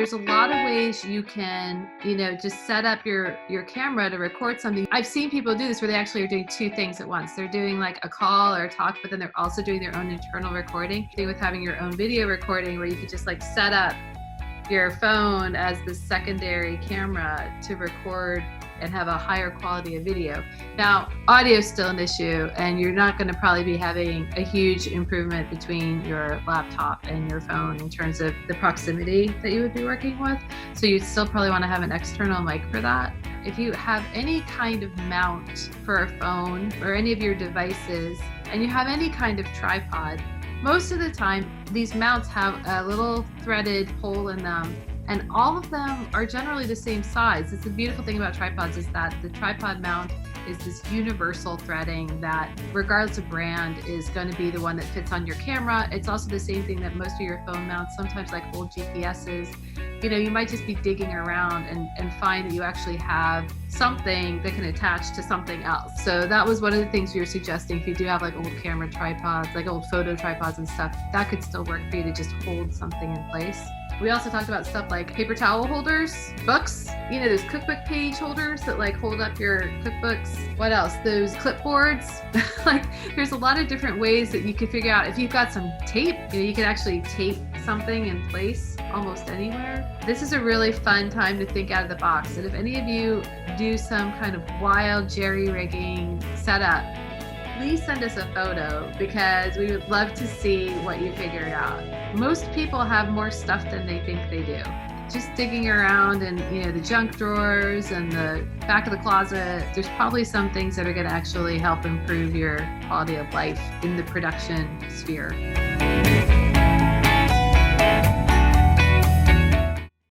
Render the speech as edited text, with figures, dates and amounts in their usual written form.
There's a lot of ways you can, just set up your camera to record something. I've seen people do this where they actually are doing two things at once. They're doing like a call or a talk, but then they're also doing their own internal recording. Thing with having your own video recording where you could just like set up your phone as the secondary camera to record and have a higher quality of video. Now, audio is still an issue, and you're not going to probably be having a huge improvement between your laptop and your phone in terms of the proximity that you would be working with. So you'd still probably want to have an external mic for that. If you have any kind of mount for a phone or any of your devices, and you have any kind of tripod, most of the time, these mounts have a little threaded hole in them, and all of them are generally the same size. It's the beautiful thing about tripods is that the tripod mount is this universal threading that, regardless of brand, is going to be the one that fits on your camera. It's also the same thing that most of your phone mounts, sometimes like old GPSs, you might just be digging around and find that you actually have something that can attach to something else. So that was one of the things we were suggesting. If you do have like old camera tripods, like old photo tripods and stuff, that could still work for you to just hold something in place. We also talked about stuff like paper towel holders, books, those cookbook page holders that like hold up your cookbooks. What else? Those clipboards. Like there's a lot of different ways that you could figure out. If you've got some tape, you could actually tape something in place almost anywhere. This is a really fun time to think out of the box. And if any of you do some kind of wild jerry-rigging setup, please send us a photo because we would love to see what you figured out. Most people have more stuff than they think they do. Just digging around in the junk drawers and the back of the closet, there's probably some things that are going to actually help improve your quality of life in the production sphere.